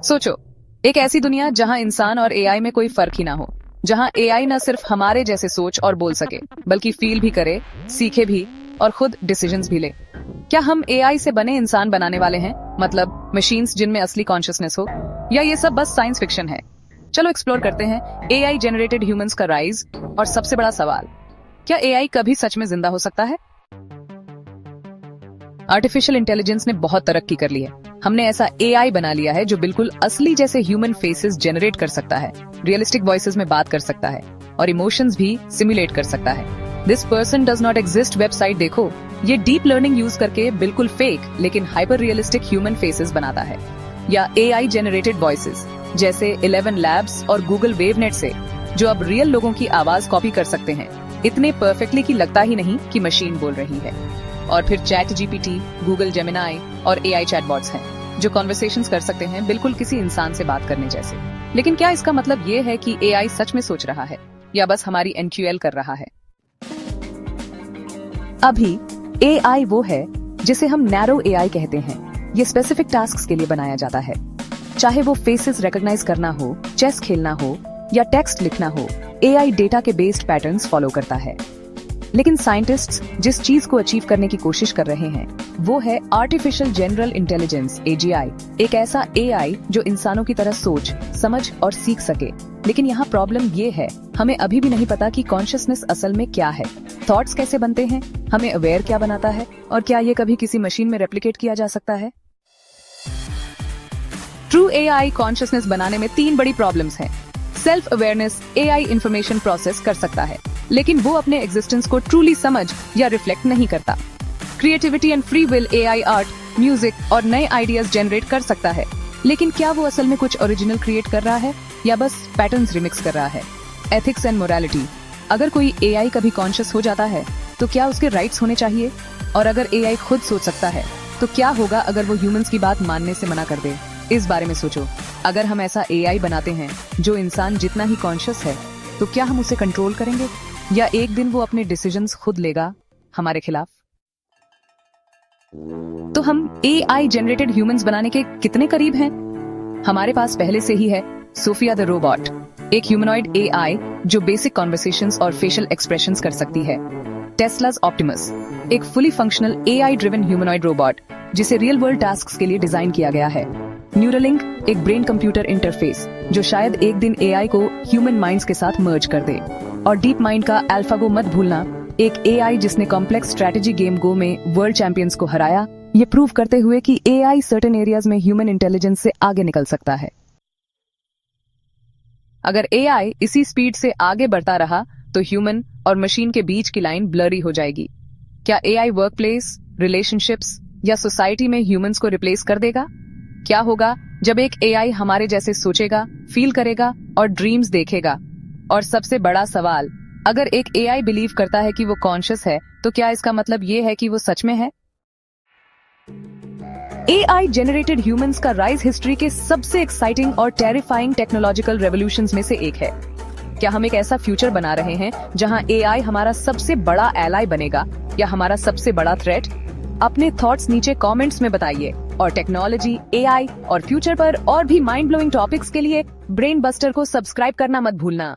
सोचो, एक ऐसी दुनिया जहां इंसान और एआई में कोई फर्क ही ना हो, जहां एआई न सिर्फ हमारे जैसे सोच और बोल सके, बल्कि फील भी करे, सीखे भी और खुद डिसीजंस भी ले। क्या हम एआई से बने इंसान बनाने वाले हैं, मतलब मशीन्स जिनमें असली कॉन्शियसनेस हो, या ये सब बस साइंस फिक्शन है? चलो एक्सप्लोर करते हैं एआई जनरेटेड ह्यूमंस का राइज और सबसे बड़ा सवाल, क्या एआई कभी सच में जिंदा हो सकता है? आर्टिफिशियल इंटेलिजेंस ने बहुत तरक्की कर ली है। हमने ऐसा एआई बना लिया है जो बिल्कुल असली जैसे ह्यूमन फेसेस जनरेट कर सकता है, रियलिस्टिक वॉइसेस में बात कर सकता है और इमोशंस भी सिमुलेट कर सकता है। This person does not exist website देखो, ये डीप लर्निंग यूज करके बिल्कुल फेक लेकिन हाइपर रियलिस्टिक ह्यूमन फेसेस बनाता है। या एआई जनरेटेड वॉइसेस जैसे 11 लैब्स और गूगल वेवनेट से, जो अब रियल लोगों की आवाज कॉपी कर सकते हैं इतने परफेक्टली कि लगता ही नहीं कि मशीन बोल रही है। और फिर चैट जीपीटी, गूगल जेमिनाई और एआई चैटबॉट्स हैं जो कॉन्वर्सेशंस कर सकते हैं बिल्कुल किसी इंसान से बात करने जैसे। लेकिन क्या इसका मतलब ये है कि एआई सच में सोच रहा है या बस हमारी एनक्यूएल कर रहा है? अभी एआई वो है जिसे हम नैरो एआई कहते हैं। ये स्पेसिफिक टास्क्स के लिए बनाया जाता है, चाहे वो फेसेस रिकॉग्नाइज करना हो, चेस खेलना हो या टेक्स्ट लिखना हो। एआई डेटा के बेस्ड पैटर्न्स फॉलो करता है। लेकिन साइंटिस्ट्स जिस चीज को अचीव करने की कोशिश कर रहे हैं वो है आर्टिफिशियल जनरल इंटेलिजेंस, एजीआई। एक ऐसा एआई जो इंसानों की तरह सोच, समझ और सीख सके। लेकिन यहाँ प्रॉब्लम ये है, हमें अभी भी नहीं पता कि कॉन्शियसनेस असल में क्या है, थॉट्स कैसे बनते हैं, हमें अवेयर क्या बनाता है और क्या ये कभी किसी मशीन में रेप्लिकेट किया जा सकता है? ट्रू एआई कॉन्शियसनेस बनाने में 3 बड़ी प्रॉब्लम्स हैं। Self awareness, AI information process कर सकता है लेकिन वो अपने एग्जिस्टेंस को ट्रूली समझ या रिफ्लेक्ट नहीं करता। Creativity and free will, AI art, music और नए आइडियाज जनरेट कर सकता है, लेकिन क्या वो असल में कुछ ओरिजिनल क्रिएट कर रहा है या बस पैटर्न्स रिमिक्स कर रहा है? एथिक्स एंड मोरालिटी, अगर कोई एआई कभी कॉन्शियस हो जाता है तो क्या उसके राइट्स होने चाहिए? और अगर एआई खुद सोच सकता है तो क्या होगा अगर वो ह्यूमंस की बात मानने से मना कर दे? इस बारे में सोचो। अगर हम ऐसा एआई बनाते हैं जो इंसान जितना ही कॉन्शियस है, तो क्या हम उसे कंट्रोल करेंगे या एक दिन वो अपने डिसीजंस खुद लेगा हमारे खिलाफ? तो हम एआई जनरेटेड ह्यूमंस बनाने के कितने करीब हैं? हमारे पास पहले से ही है सोफिया द रोबोट, एक ह्यूमनॉइड एआई जो बेसिक कॉन्वर्सेशंस और फेशियल एक्सप्रेशंस कर सकती है। टेस्ला's ऑप्टिमस, एक fully functional AI driven humanoid robot जिसे रियल वर्ल्ड टास्क्स के लिए डिजाइन किया गया है। न्यूरालिंक, एक ब्रेन कंप्यूटर इंटरफेस जो शायद एक दिन एआई को ह्यूमन माइंड्स के साथ मर्ज कर दे। और डीप माइंड का अल्फागो मत भूलना, एक एआई जिसने कॉम्प्लेक्स स्ट्रेटेजी गेम गो में वर्ल्ड चैंपियंस को हराया, ये प्रूव करते हुए कि एआई सर्टेन एरियाज में ह्यूमन इंटेलिजेंस से आगे निकल सकता है। अगर एआई इसी स्पीड से आगे बढ़ता रहा तो ह्यूमन और मशीन के बीच की लाइन ब्लरी हो जाएगी। क्या एआई वर्कप्लेस, रिलेशनशिप्स या सोसाइटी में ह्यूमंस को रिप्लेस कर देगा? क्या होगा जब एक एआई हमारे जैसे सोचेगा, फील करेगा और ड्रीम्स देखेगा? और सबसे बड़ा सवाल, अगर एक एआई बिलीव करता है कि वो कॉन्शियस है तो क्या इसका मतलब ये है कि वो सच में है? एआई जनरेटेड ह्यूमंस का राइज हिस्ट्री के सबसे एक्साइटिंग और टेरिफाइंग टेक्नोलॉजिकल रेवोल्यूशंस में से एक है। क्या हम एक ऐसा फ्यूचर बना रहे हैं जहां एआई हमारा सबसे बड़ा एलाई बनेगा या हमारा सबसे बड़ा थ्रेट? अपने थॉट्स नीचे कमेंट्स में बताइए और टेक्नोलॉजी, एआई और फ्यूचर पर और भी माइंड ब्लोइंग टॉपिक्स के लिए ब्रेन बस्टर को सब्सक्राइब करना मत भूलना।